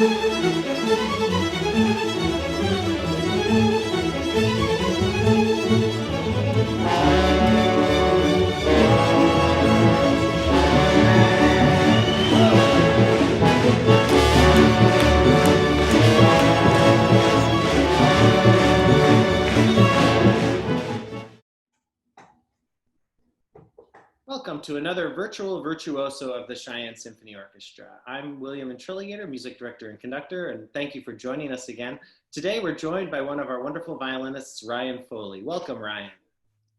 Welcome to another virtual virtuoso of the Cheyenne Symphony Orchestra. I'm William Intriligator, music director and conductor, and thank you for joining us again. Today we're joined by one of our wonderful violinists, Ryan Foley. Welcome, Ryan.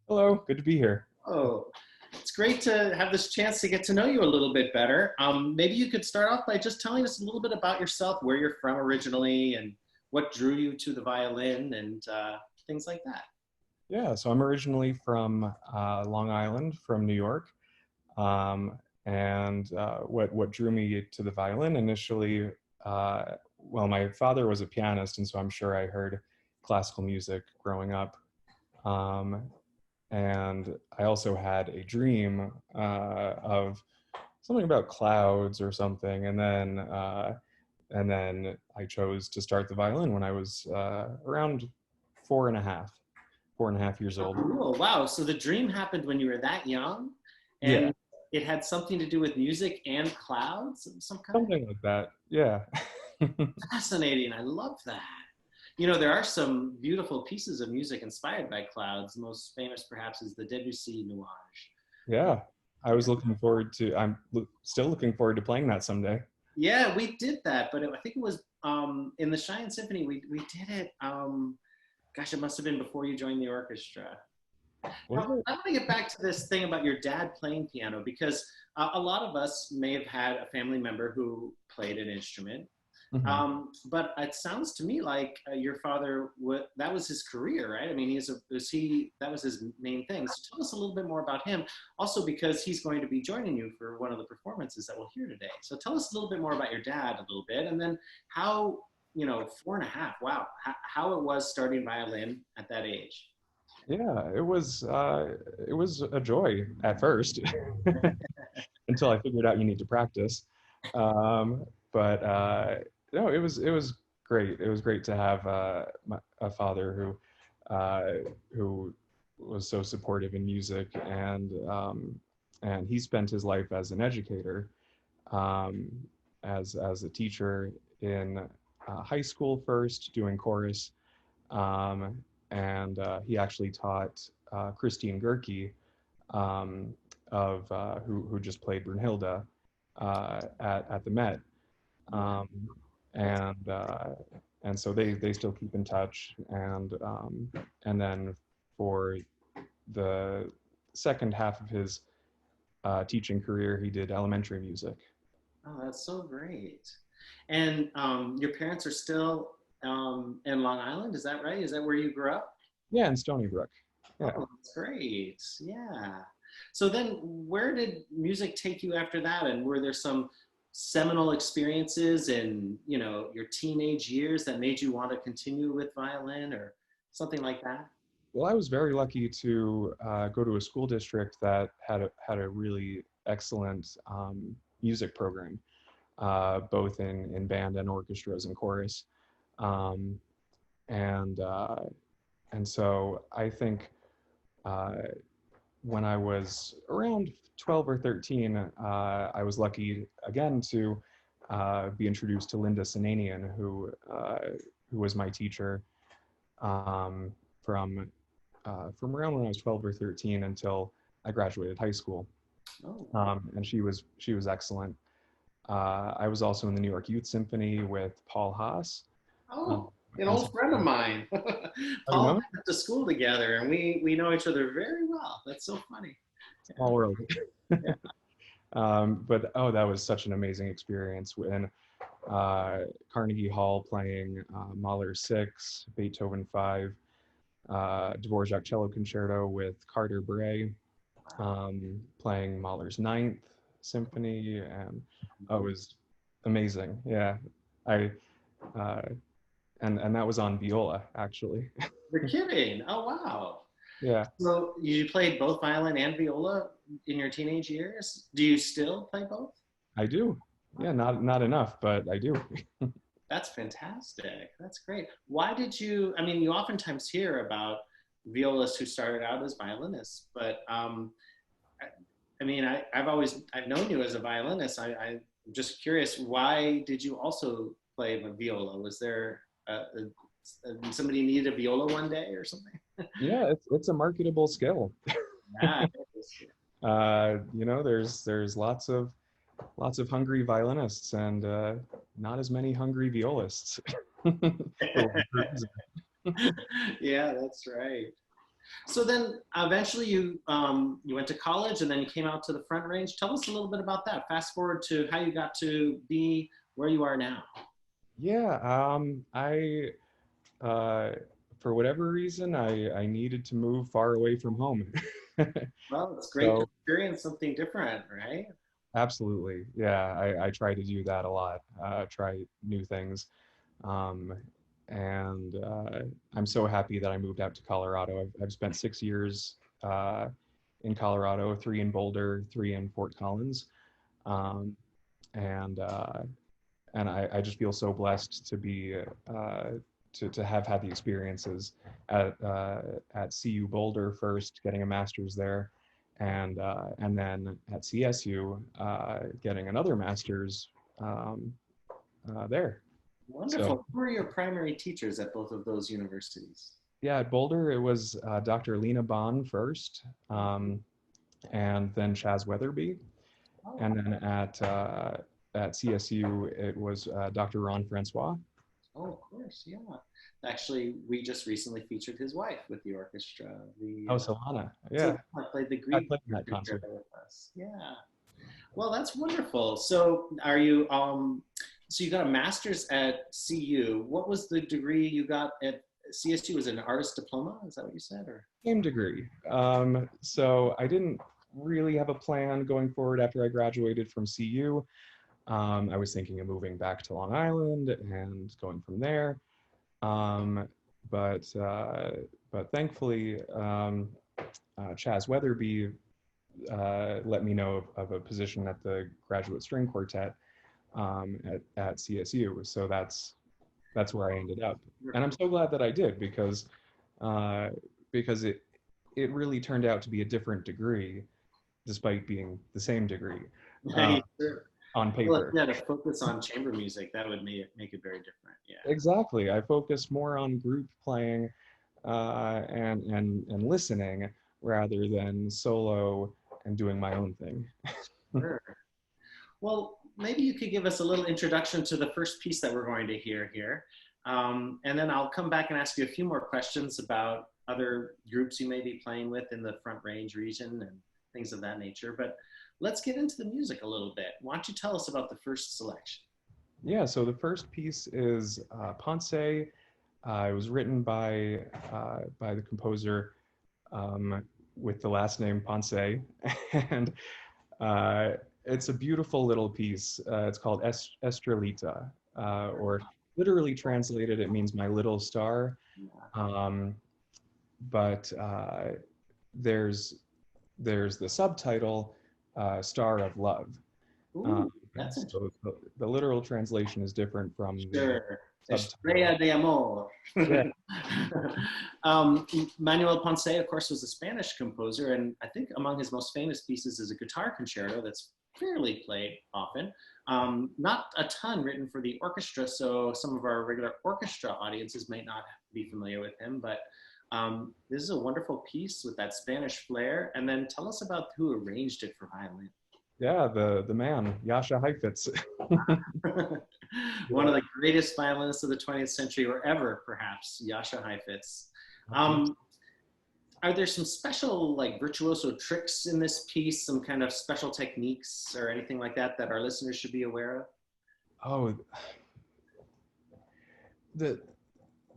Hello, good to be here. Oh, it's great to have this chance to get to know you a little bit better. Maybe you could start off by just telling us a little bit about yourself, where you're from originally, and what drew you to the violin, and things like that. Yeah, so I'm originally from Long Island, from New York. What drew me to the violin initially, well, my father was a pianist, and so I'm sure I heard classical music growing up. And I also had a dream of something about clouds or something, and then I chose to start the violin when I was around 4.5 years old. Oh, wow. So the dream happened when you were that young, and Yeah. It had something to do with music and clouds of some kind? Something like that, yeah. Fascinating. I love that. You know, there are some beautiful pieces of music inspired by clouds. The most famous, perhaps, is the Debussy Nuage. Yeah, I was looking forward to, still looking forward to playing that someday. Yeah, we did that, but I think it was in the Cheyenne Symphony, we did it, gosh, it must have been before you joined the orchestra. Now, I want to get back to this thing about your dad playing piano, because a lot of us may have had a family member who played an instrument. Mm-hmm. But it sounds to me like your father, that was his career, right? I mean, that was his main thing. So tell us a little bit more about him. Also, because he's going to be joining you for one of the performances that we'll hear today. So tell us a little bit more about your dad a little bit, and then how, 4.5, wow, how it was starting violin at that age. Yeah, it was a joy at first until I figured out you need to practice. No, it was great. It was great to have a father who was so supportive in music, and he spent his life as an educator, as a teacher in high school first, doing chorus. He actually taught Christine Gerke, who just played Brunhilde at the Met, and so they still keep in touch. And then for the second half of his teaching career, he did elementary music. Oh, that's so great. And your parents are still in Long Island, is that right? Is that where you grew up? Yeah, in Stony Brook. Yeah. Oh, that's great. Yeah. So then where did music take you after that? And were there some seminal experiences in, your teenage years that made you want to continue with violin or something like that? Well, I was very lucky to go to a school district that had a really excellent music program, both in band and orchestras and chorus. And so I think when I was around 12 or 13, I was lucky again to be introduced to Linda Sinanian, who was my teacher from around when I was 12 or 13 until I graduated high school. Oh. And she was excellent. I was also in the New York Youth Symphony with Paul Haas. Oh, an old friend of mine. Paul and I went to school together, and we know each other very well. That's so funny. Small world. Yeah. But that was such an amazing experience in Carnegie Hall, playing Mahler 6, Beethoven 5, Dvorak Cello Concerto with Carter Bray, playing Mahler's 9th Symphony, and it was amazing. Yeah, and that was on viola, actually. You're kidding? Oh, wow. Yeah. So you played both violin and viola in your teenage years? Do you still play both? I do. Yeah, not enough, but I do. That's fantastic. That's great. Why did you, I mean, you oftentimes hear about violists who started out as violinists, but I, I mean, I've known you as a violinist. I'm just curious, why did you also play the viola? Was there somebody needed a viola one day or something? Yeah, it's a marketable skill. Yeah. You know, there's lots of hungry violinists and not as many hungry violists. For whatever reason. Yeah, that's right. So then eventually you went to college and then you came out to the Front Range. Tell us a little bit about that. Fast forward to how you got to be where you are now. Yeah, I for whatever reason I needed to move far away from home. Well, it's great to So experience something different, right? absolutely, yeah, I try to do that a lot. Try new things, um, and I'm so happy that I moved out to Colorado. I've spent 6 years in Colorado, 3 in Boulder, 3 in Fort Collins, um, and I just feel so blessed to be to have had the experiences at CU Boulder first, getting a master's there, and then at CSU getting another master's um, there. So Wonderful. Who were your primary teachers at both of those universities? yeah, at Boulder it was Dr. Lena Bond first, and then Chaz Weatherby, Oh, and then at CSU it was Dr. Ron Francois. oh, of course, yeah. Actually, we just recently featured his wife with the orchestra. Oh, Solana, So yeah, I played the I Greek played in that concert. concerto with us. Yeah. Well, that's wonderful. So are you so you got a master's at CU. What was the degree you got at CSU? Was it an artist diploma? Is that what you said? Or Same degree. So I didn't really have a plan going forward after I graduated from CU. I was thinking of moving back to Long Island and going from there. Um, but uh, but thankfully, Chaz Weatherby let me know of a position at the Graduate String Quartet at CSU. So that's where I ended up, and I'm so glad that I did uh, because it really turned out to be a different degree, despite being the same degree yeah, uh, sure. on Well, if paper. you had a focus on chamber music, that would make it very different. Yeah. Exactly. I focus more on group playing and listening rather than solo and doing my own thing. Sure. Well, maybe you could give us a little introduction to the first piece that we're going to hear here. And then I'll come back and ask you a few more questions about other groups you may be playing with in the Front Range region and things of that nature. But let's get into the music a little bit. Why don't you tell us about the first selection? Yeah, so the first piece is Ponce. It was written by the composer with the last name Ponce, and uh, it's a beautiful little piece. It's called Estrelita, or literally translated, it means my little star. Um, but there's there's the subtitle, Star of Love. Ooh, Um, that's interesting. so the literal translation is different from the Sure. subtitle. Estrella de Amor. Yeah, um, Manuel Ponce, of course, was a Spanish composer, and I think among his most famous pieces is a guitar concerto that's fairly played often. Not a ton written for the orchestra, so some of our regular orchestra audiences might not be familiar with him, but this is a wonderful piece with that Spanish flair. And then tell us about who arranged it for violin. yeah, the man, Jascha Heifetz. One Yeah, of the greatest violinists of the 20th century, or ever, perhaps, Jascha Heifetz. I think Um, are there some special, like, virtuoso tricks in this piece, some kind of special techniques or anything like that that our listeners should be aware of? oh, the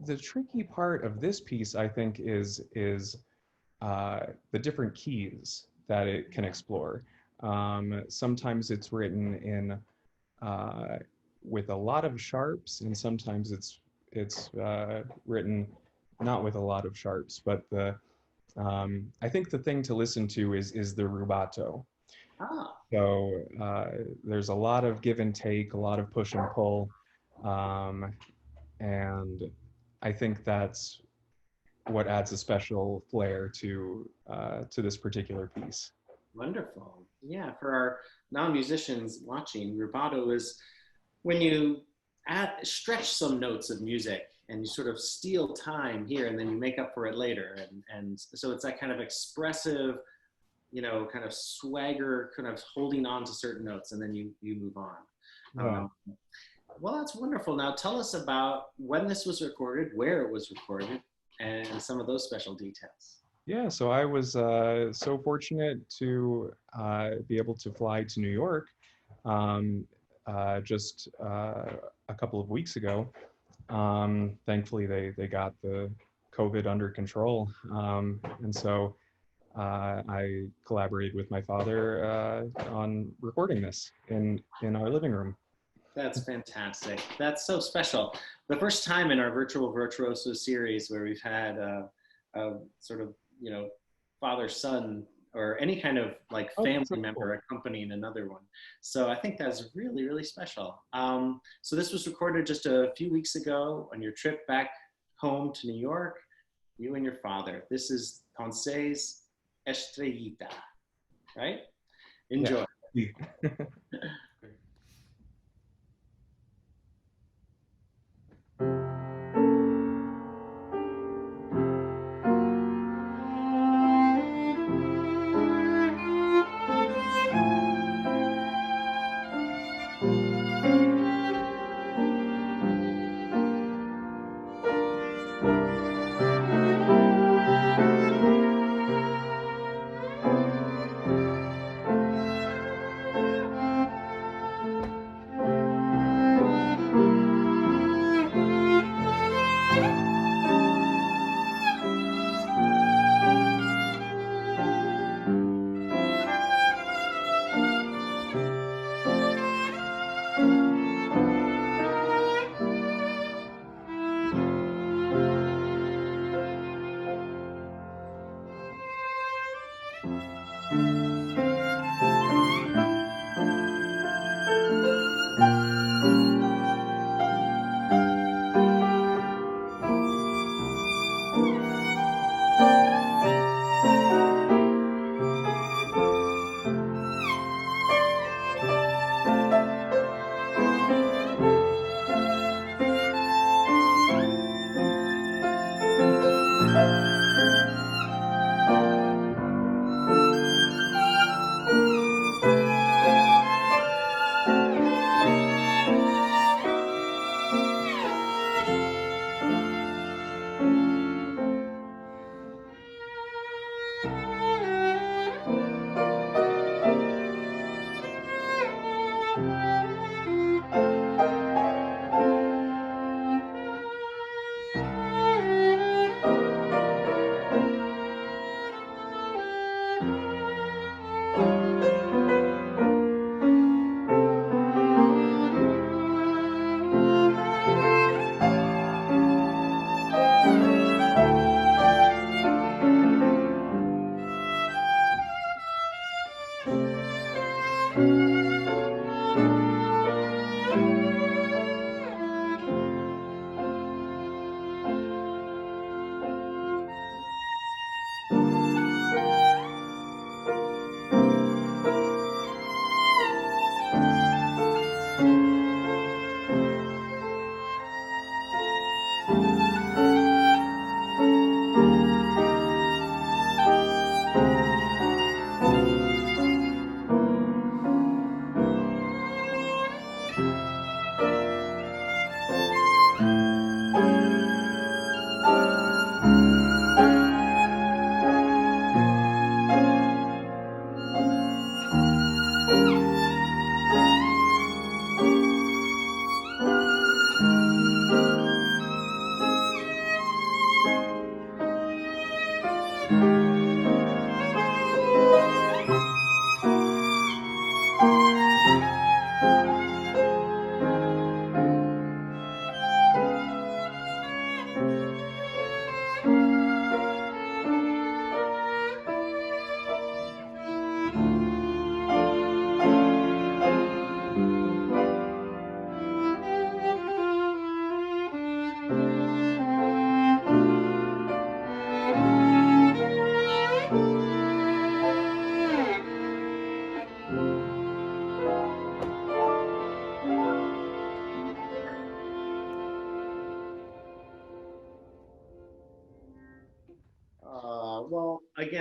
the tricky part of this piece, I think, is the different keys that it can explore. Sometimes it's written in with a lot of sharps, and sometimes it's written not with a lot of sharps. But the I think the thing to listen to is the rubato. Ah, So there's a lot of give and take, a lot of push and pull, um, and I think that's what adds a special flair to this particular piece. Wonderful. Yeah, for our non-musicians watching, rubato is when you stretch some notes of music and you sort of steal time here and then you make up for it later. And so it's that kind of expressive, kind of swagger, kind of holding on to certain notes and then you move on. Yeah. Well, that's wonderful. Now tell us about when this was recorded, where it was recorded, and some of those special details. Yeah, so I was so fortunate to be able to fly to New York um, just a couple of weeks ago. Thankfully, they got the COVID under control, and so I collaborated with my father on recording this in our living room. That's fantastic. That's so special. The first time in our virtual Virtuoso series where we've had a sort of, father son or any kind of like Oh, family so cool. member accompanying another one. So I think that's really, really special. So this was recorded just a few weeks ago on your trip back home to New York, you and your father. This is Ponce's Estrellita, right? Enjoy. Yeah.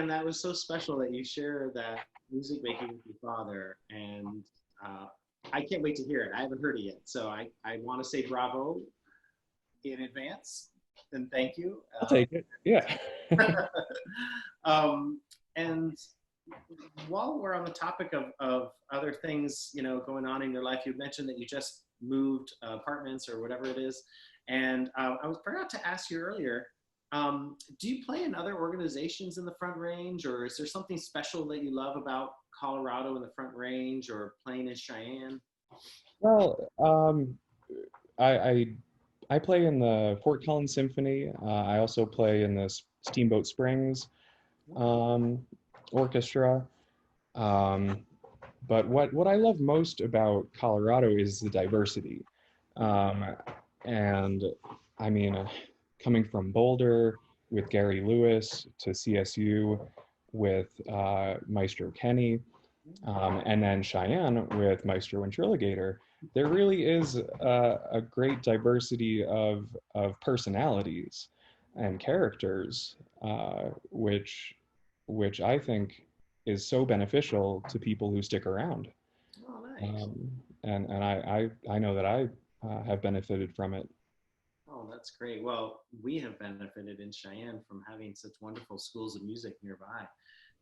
again, that was so special that you share that music making with your father. And I can't wait to hear it. I haven't heard it yet. So I want to say bravo in advance and thank you. I'll take it. Yeah. And while we're on the topic of other things, going on in your life, you mentioned that you just moved apartments or whatever it is. And forgot to ask you earlier, do you play in other organizations in the Front Range, or is there something special that you love about Colorado in the Front Range or playing in Cheyenne? Well, I play in the Fort Collins Symphony. I also play in the Steamboat Springs Orchestra. But what I love most about Colorado is the diversity. And I mean, coming from Boulder with Gary Lewis to CSU with Maestro Kenny, and then Cheyenne with Maestro Intriligator, there really is a great diversity of personalities and characters, which I think is so beneficial to people who stick around. Oh, nice. And I know that I have benefited from it. Oh, that's great. Well, we have benefited in Cheyenne from having such wonderful schools of music nearby.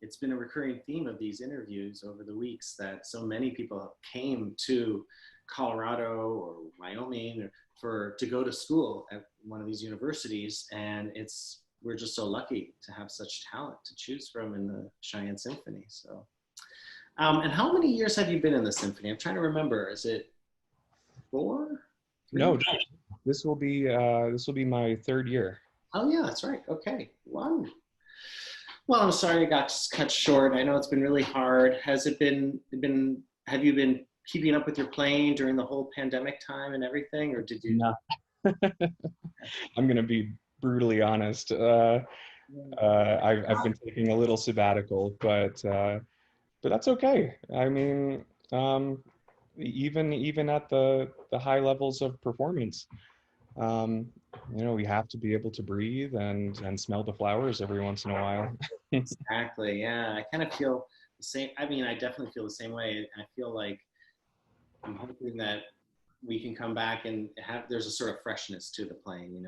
It's been a recurring theme of these interviews over the weeks that so many people came to Colorado or Wyoming to go to school at one of these universities, and we're just so lucky to have such talent to choose from in the Cheyenne Symphony. So, and how many years have you been in the symphony? I'm trying to remember. Is it 4? 3? No, this will be my 3rd year. Oh yeah, that's right. Okay, 1. Well, I'm sorry it got cut short. I know it's been really hard. Has it been? Have you been keeping up with your playing during the whole pandemic time and everything, or did you? No. I'm gonna be brutally honest. I've been taking a little sabbatical, but that's okay. I mean, even at the high levels of performance, we have to be able to breathe and smell the flowers every once in a while. Exactly. Yeah, I kind of feel the same. I mean, I definitely feel the same way. I feel like I'm hoping that we can come back and there's a sort of freshness to the playing,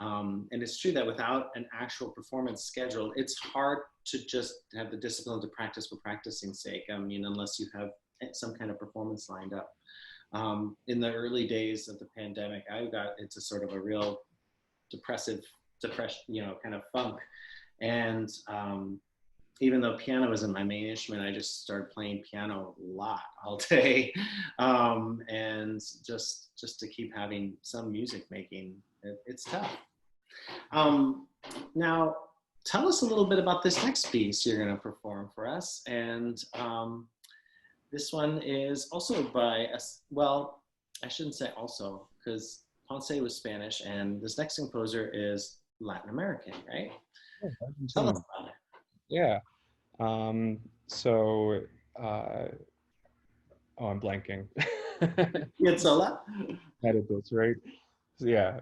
and it's true that without an actual performance schedule, it's hard to just have the discipline to practice for practicing's sake. I mean, unless you have some kind of performance lined up. In the early days of the pandemic, I got into sort of a real depression, kind of funk. And even though piano isn't my main instrument, I just started playing piano a lot all day, and just to keep having some music making. It's tough. Now, tell us a little bit about this next piece you're going to perform for us. And this one is also by well, I shouldn't say also, because Ponce was Spanish, and this next composer is Latin American, right? Yeah, tell us about it. Yeah. So, I'm blanking. Piazzolla? Edit this, right? So, yeah.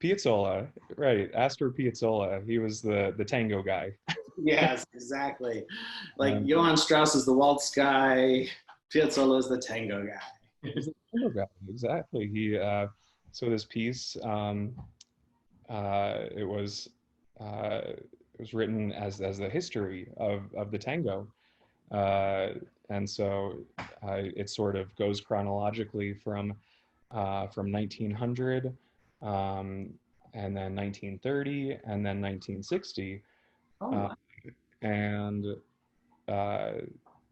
Piazzolla, right. Astor Piazzolla. He was the tango guy. Yes, exactly. Like Johann Strauss is the waltz guy. Piazzolla is the tango guy. He's the tango guy, exactly. So this piece, it was written as the history of the tango, and so it sort of goes chronologically from 1900, and then 1930, and then 1960, and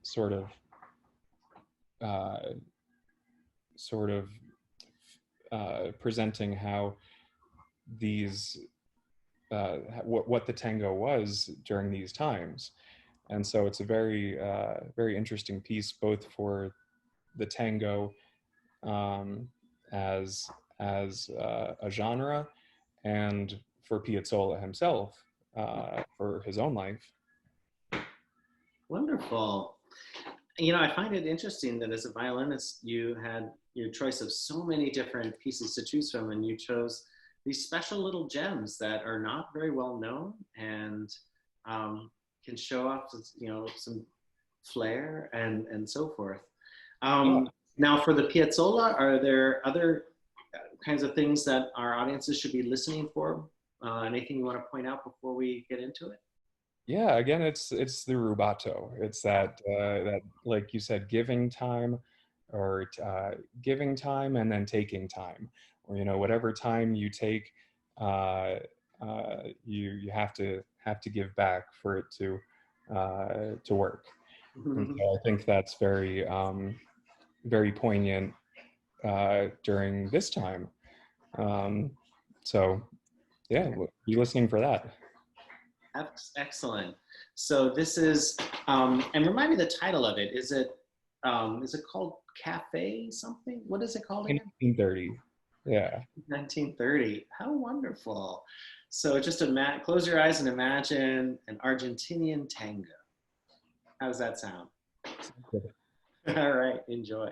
sort of presenting how these what the tango was during these times. And so it's a very very interesting piece, both for the tango as a genre, and for Piazzolla himself for his own life. Wonderful. I find it interesting that as a violinist, you had your choice of so many different pieces to choose from, and you chose these special little gems that are not very well known, and can show off, some flair and so forth. Yeah. Now, for the piazzolla, are there other kinds of things that our audiences should be listening for? Anything you want to point out before we get into it? Yeah, again, it's the rubato. It's that like you said, giving time, or giving time and then taking time, or whatever time you take, you have to give back for it to work. And so I think that's very poignant during this time. Um, so yeah, be listening for that. Excellent. So this is, and remind me the title of it. Is it called Cafe something? What is it called again? 1930. Yeah. 1930. How wonderful. So just close your eyes and imagine an Argentinian tango. How does that sound? All right, enjoy.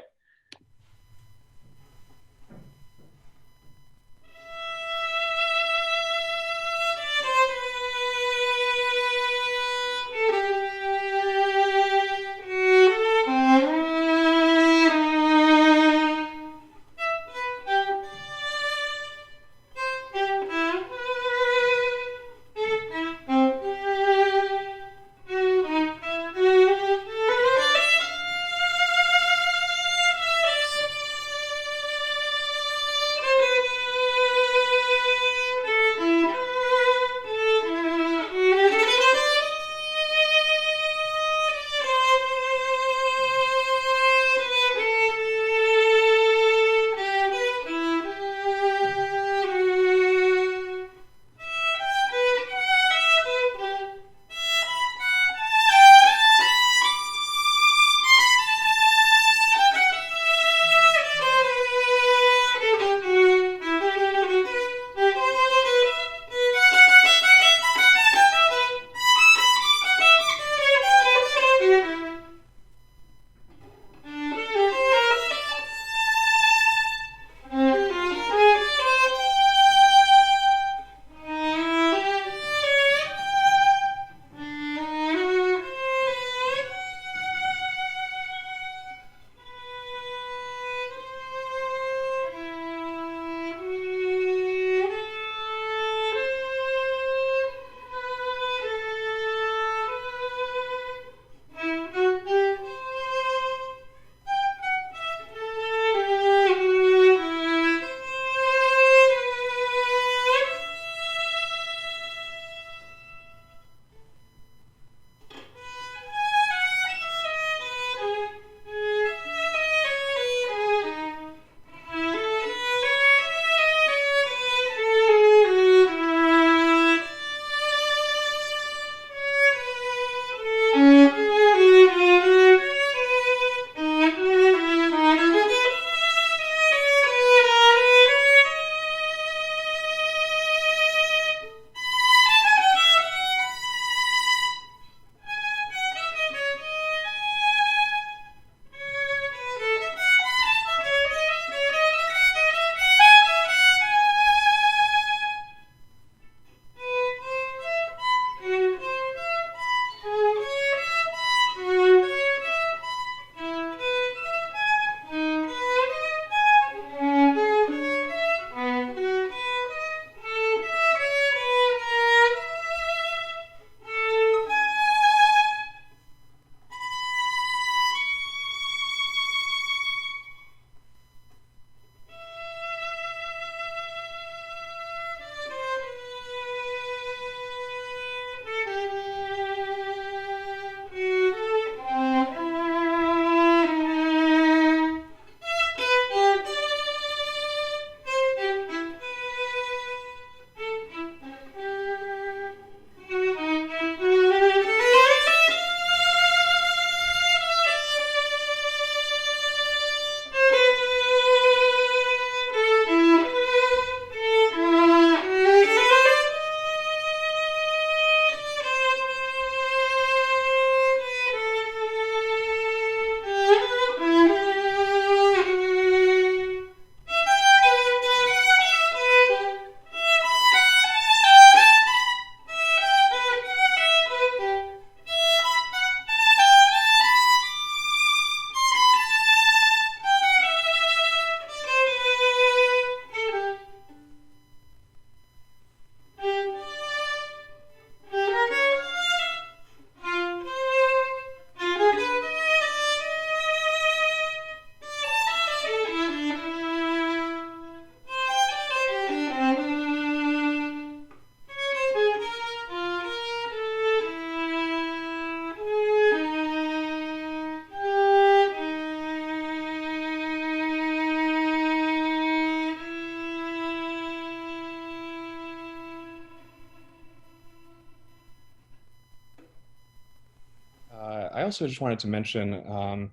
I also just wanted to mention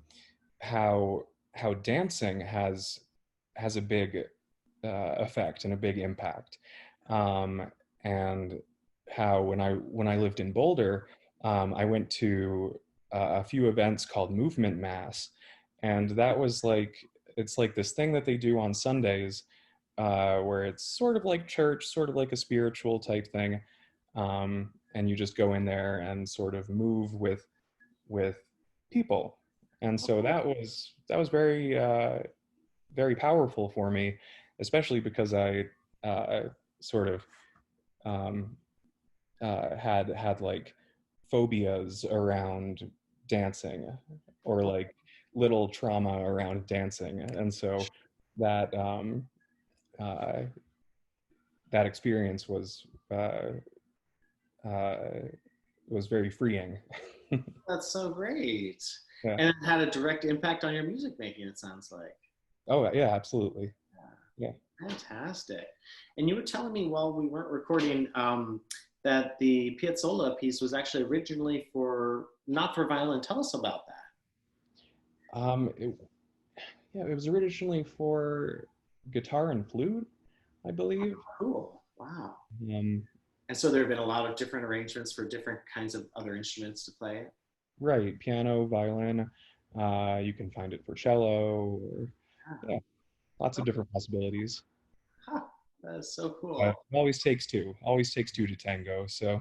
how dancing has a big effect and a big impact, and how when I lived in Boulder, I went to a few events called Movement Mass, and that was like it's like this thing that they do on Sundays, where it's sort of like church, sort of like a spiritual type thing, and you just go in there and sort of move with people, and so that was very very powerful for me, especially because I sort of um, had like phobias around dancing, or like little trauma around dancing, and so that uh, that experience uh, was very freeing. That's so great. Yeah. And it had a direct impact on your music making, it sounds like. Oh yeah, absolutely. Yeah. Fantastic. And you were telling me while we weren't recording that the Piazzolla piece was actually originally for not for violin. Tell us about that. Um, it, yeah, it was originally for guitar and flute, I believe. Cool. Wow. Um, And so there have been a lot of different arrangements for different kinds of other instruments to play. right, piano, violin. You can find it for cello, or yeah, lots of different possibilities. Huh, that is so It cool. always takes two to tango. So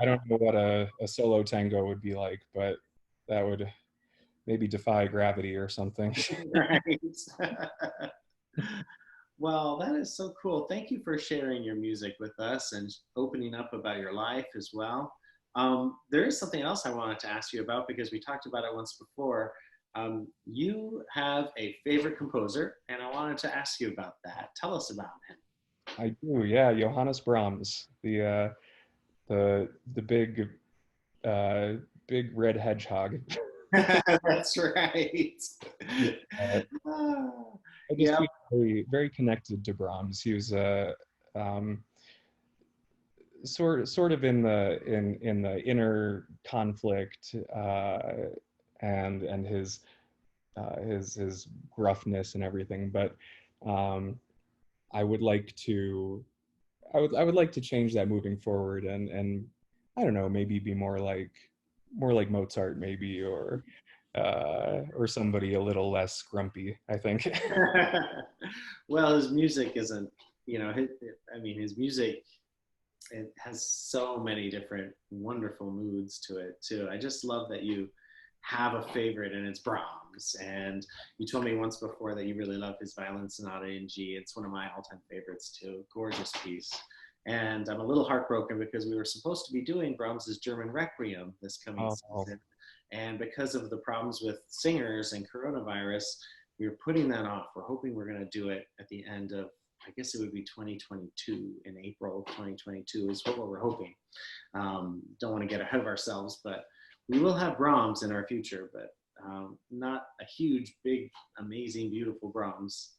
I don't know what a solo tango would be like, but that would maybe defy gravity or something. Right. Well, that is so cool. Thank you for sharing your music with us and opening up about your life as well. There is something else I wanted to ask you about because we talked about it once before. You have a favorite composer, and I wanted to ask you about that. Tell us about I do, yeah. Johannes Brahms, the uh, big red hedgehog. him. That's right. Uh, Ah, I just yeah. feel very connected to Brahms. He was um, sort of in the inner conflict, and his gruffness and everything. But um, I would like to I would like to change that moving forward, and I don't know, maybe be more like Mozart, maybe, or somebody a little less grumpy, I think. Well, his music isn't, I mean, his music, it has so many different wonderful moods to it too. I just love that you have a favorite and it's Brahms. And you told me once before that you really love his Violin Sonata in G. It's one of my all-time favorites too. Gorgeous piece. And I'm a little heartbroken because we were supposed to be doing Brahms's German Requiem this coming Oh, season. And because of the problems with singers and coronavirus, we were putting that off. We're hoping we're going to do it at the end of, I guess it would be 2022, in April of 2022 is what we're hoping. Don't want to get ahead of ourselves, but we will have Brahms in our future, but not a huge, big, amazing, beautiful Brahms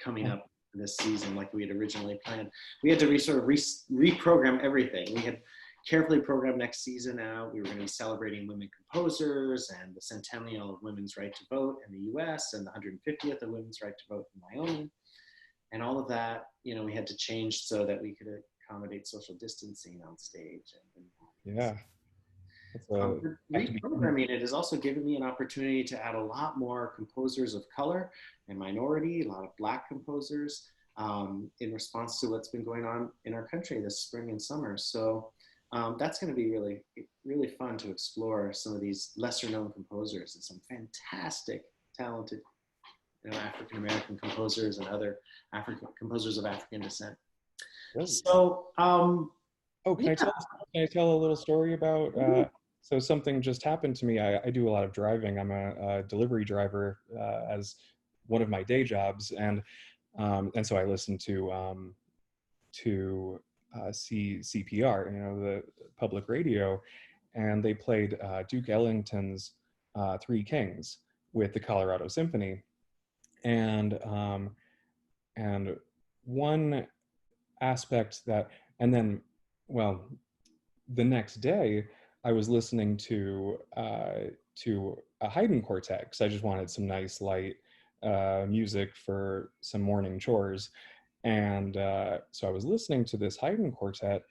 coming up this season like we had originally planned. We had to sort of reprogram everything. We had carefully programmed next season out. We were going to be celebrating women composers and the centennial of women's right to vote in the US and the 150th of women's right to vote in Wyoming. And all of that, we had to change so that we could accommodate social distancing on stage. yeah. That's a have to be. Reprogramming it has also given me an opportunity to add a lot more composers of color and minority, a lot of Black composers, in response to what's been going on in our country this spring and summer. So that's going to be really, really fun to explore some of these lesser known composers and some fantastic, talented African American composers and other African composers of African descent. Really? So, Oh, yeah. can I tell a little story about? So something just happened to me. I do a lot of driving. I'm a delivery driver, as one of my day jobs, and so I listen to CPR, the public radio, and they played Duke Ellington's Three Kings with the Colorado Symphony, and and one aspect that, and then, well, the next day I was listening to a Haydn quartet because I just wanted some nice light music for some morning chores. And so I was listening to this Haydn quartet,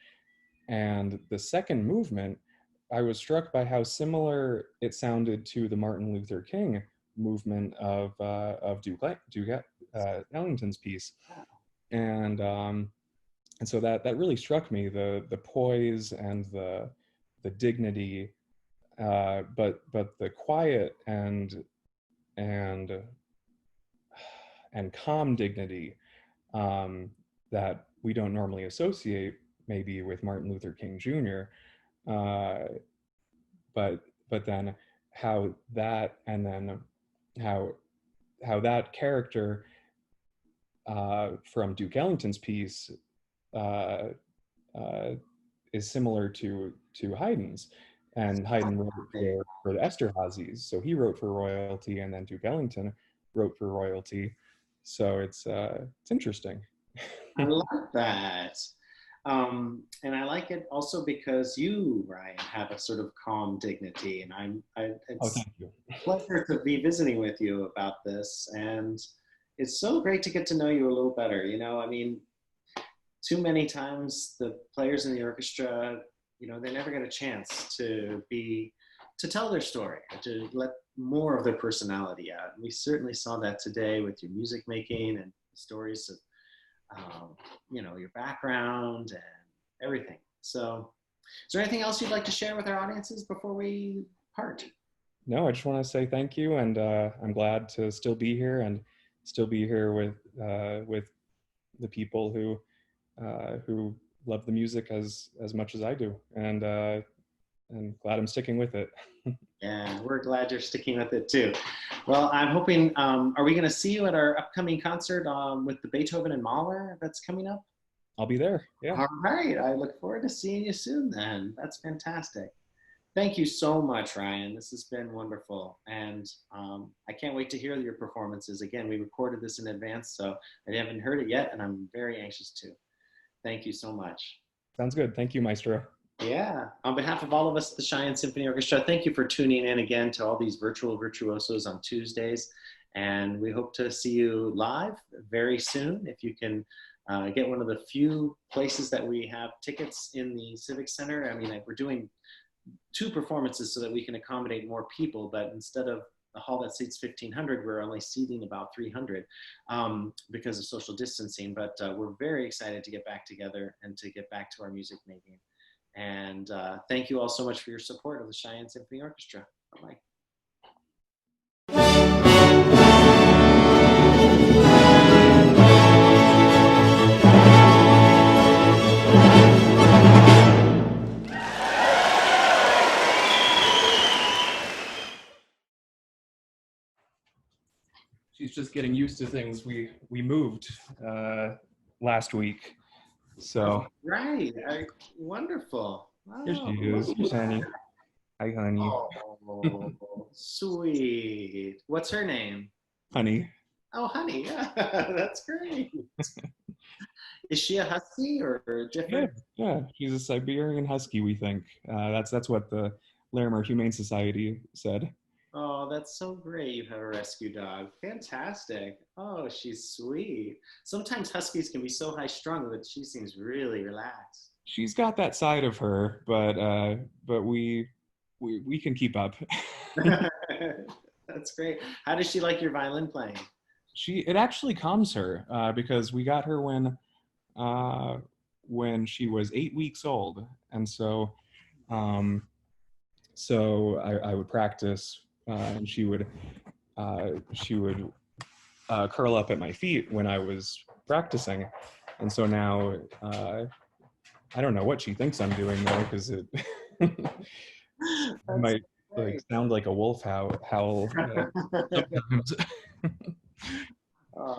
and the second movement, I was struck by how similar it sounded to the Martin Luther King movement of Duke Ellington's piece, and so that really struck me, the poise and the dignity, but the quiet and and calm dignity that we don't normally associate maybe with Martin Luther King Jr. Uh, but then how that, and then how that character from Duke Ellington's piece uh, uh, is similar to Haydn's, and Haydn wrote for the Esterházys, so he wrote for royalty, and then Duke Ellington wrote for royalty. So it's interesting. I like that. And I like it also because you, Ryan, have a sort of calm dignity, and Oh, it's thank you. a pleasure to be visiting with you about this. And it's so great to get to know you a little better. You know, I mean, too many times the players in the orchestra, you know, they never get a chance to tell their story, to let more of their personality out. And we certainly saw that today with your music making and stories of you know, your background and everything. So is there anything else you'd like to share with our audiences before we part? No, I just want to say thank you, and I'm glad to still be here, and still be here with the people who love the music as much as I do, and glad I'm sticking with it. Yeah, we're glad you're sticking with it too. Well, I'm hoping, are we going to see you at our upcoming concert with the Beethoven and Mahler that's coming up? I'll be there. Yeah. All right. I look forward to seeing you soon then. That's fantastic. Thank you so much, Ryan. This has been wonderful. And I can't wait to hear your performances. Again, we recorded this in advance, so I haven't heard it yet, and I'm very anxious to. Thank you so much. Sounds good. Thank you, Maestro. Yeah. On behalf of all of us at the Cheyenne Symphony Orchestra, thank you for tuning in again to all these virtual virtuosos on Tuesdays. And we hope to see you live very soon. If you can get one of the few places that we have tickets in the Civic Center. I mean, we're doing 2 performances so that we can accommodate more people, but instead of a hall that seats 1,500, we're only seating about 300 because of social distancing. But we're very excited to get back together and to get back to our music making. And thank you all so much for your support of the Cheyenne Symphony Orchestra. Bye-bye. She's just getting used to things. We moved last week, so. Right. Wonderful. Here she is. Here's Honey. Hi, Honey. Oh, sweet. What's her name? Honey. Oh, Honey. Yeah, that's great. Is she a husky or different? Yeah. She's a Siberian Husky, we think. That's what the Larimer Humane Society said. Oh, that's so great. You have a rescue dog. Fantastic. Oh, she's sweet. Sometimes huskies can be so high strung, but she seems really relaxed. She's got that side of her, but we can keep up. That's great. How does she like your violin playing? It actually calms her because we got her when she was 8 weeks old, and so I would practice, and she would curl up at my feet when I was practicing, and so now I don't know what she thinks I'm doing though, because it might like sound like a wolf howl sometimes.